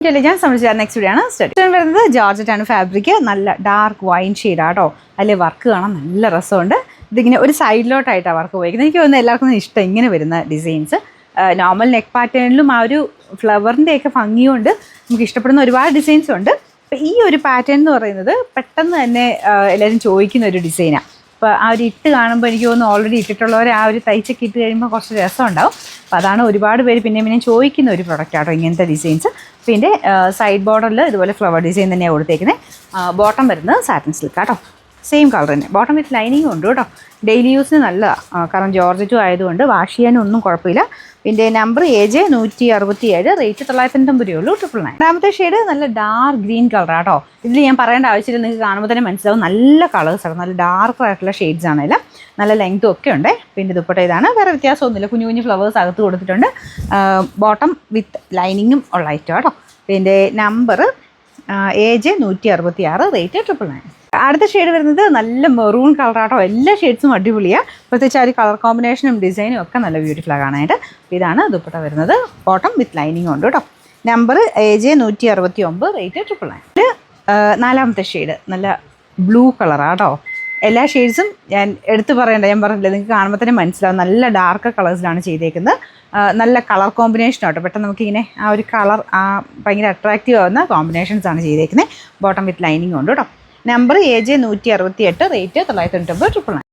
ഞാൻ സംബന്ധിച്ച next video ആണ് സ്റ്റഡി വരുന്നത് ജോർജറ്റ് ആണ് ഫാബ്രിക് നല്ല ഡാർക്ക് വൈൻ ഷെയ്ഡാട്ടോ അതിലെ വർക്ക് കാണാൻ നല്ല രസമുണ്ട് ഇതിങ്ങനെ ഒരു സൈഡിലോട്ടായിട്ടാണ് വർക്ക് പോയിരിക്കുന്നത് എനിക്ക് തോന്നുന്നു എല്ലാവർക്കും ഇഷ്ടം ഇങ്ങനെ വരുന്ന ഡിസൈൻസ് നോർമൽ നെക്ക് പാറ്റേണിലും ആ ഒരു ഫ്ലവറിൻ്റെയൊക്കെ ഭംഗിയുണ്ട് നമുക്ക് ഇഷ്ടപ്പെടുന്ന ഒരുപാട് ഡിസൈൻസ് ഉണ്ട് അപ്പോൾ ഈ ഒരു പാറ്റേൺ എന്ന് പറയുന്നത് പെട്ടെന്ന് തന്നെ എല്ലാവരും ചോദിക്കുന്ന ഒരു ഡിസൈനാണ് അപ്പോൾ ആ ഒരു ഇട്ട് കാണുമ്പോൾ എനിക്ക് തോന്നുന്നു ഓൾറെഡി ഇട്ടിട്ടുള്ളവർ ആ ഒരു തയ്ച്ചൊക്കെ ഇട്ട് കഴിയുമ്പോൾ കുറച്ച് രസമുണ്ടാവും അപ്പോൾ അതാണ് ഒരുപാട് പേര് പിന്നെ ചോദിക്കുന്ന ഒരു പ്രൊഡക്റ്റ് ആട്ടോ ഇങ്ങനത്തെ ഡിസൈൻസ് പിന്നെ സൈഡ് ബോർഡറിൽ ഇതുപോലെ ഫ്ലവർ ഡിസൈൻ തന്നെയാണ് കൊടുത്തേക്കുന്നത് ബോട്ടം വരുന്നത് സാറ്റിൻ സിൽക്ക് കേട്ടോ സെയിം കളർ തന്നെ ബോട്ടം വിത്ത് ലൈനിങ് ഉണ്ട് കേട്ടോ ഡെയിലി യൂസിന് നല്ലതാണ് കാരണം ജോർജറ്റും ആയതുകൊണ്ട് വാഷ് ചെയ്യാനും ഒന്നും കുഴപ്പമില്ല പിന്നെ നമ്പർ AJ 167 റേറ്റ് 990 രൂപയുള്ളൂ 999 രണ്ടാമത്തെ ഷെയ്ഡ് നല്ല ഡാർക്ക് ഗ്രീൻ കളർ ആട്ടോ ഇതിൽ ഞാൻ പറയേണ്ട ആവശ്യമില്ല നിങ്ങൾക്ക് കാണുമ്പോൾ തന്നെ മനസ്സിലാവും നല്ല കളേഴ്സാണ് നല്ല ഡാർക്ക് ആയിട്ടുള്ള ഷെയ്ഡ്സ് ആണെല്ലാം നല്ല ലെങ്ത്തും ഒക്കെ ഉണ്ട് പിന്നെ ദുപ്പട്ട ഇതാണ് വേറെ വ്യത്യാസമൊന്നുമില്ല കുഞ്ഞു കുഞ്ഞു ഫ്ലവേഴ്സ് അകത്ത് കൊടുത്തിട്ടുണ്ട് ബോട്ടം വിത്ത് ലൈനിങ്ങും ഉള്ള ഐറ്റം കേട്ടോ പിന്നെ നമ്പർ AJ 166 റേറ്റ് 999 അടുത്ത ഷെയ്ഡ് വരുന്നത് നല്ല മെറൂൺ കളറാട്ടോ എല്ലാ ഷെയ്ഡ്സും അടിപൊളിയാണ് പ്രത്യേകിച്ച് ആ ഒരു കളർ കോമ്പിനേഷനും ഡിസൈനും ഒക്കെ നല്ല ബ്യൂട്ടിഫുള്ളാണ് കാണാനായിട്ട് ഇതാണ് ദുപ്പട്ട വരുന്നത് ബോട്ടം വിത്ത് ലൈനിങ് ഉണ്ട് കേട്ടോ നമ്പർ AJ 169 റേറ്റ് 999 നാലാമത്തെ ഷെയ്ഡ് നല്ല ബ്ലൂ കളറാട്ടോ എല്ലാ ഷെയ്ഡ്സും ഞാൻ എടുത്ത് പറയണ്ട ഞാൻ പറഞ്ഞില്ല നിങ്ങൾക്ക് കാണുമ്പോൾ തന്നെ മനസ്സിലാവും നല്ല ഡാർക്ക് കളേഴ്സിലാണ് ചെയ്തേക്കുന്നത് നല്ല കളർ കോമ്പിനേഷൻ ആട്ടോ പെട്ടെന്ന് നമുക്കിങ്ങനെ ആ ഒരു കളർ ഭയങ്കര അട്രാക്റ്റീവ് ആവുന്ന കോമ്പിനേഷൻസാണ് ചെയ്തേക്കുന്നത് ബോട്ടം വിത്ത് ലൈനിങ് ഉണ്ട് കേട്ടോ നമ്പർ AJ 168 റേറ്റ് 990 999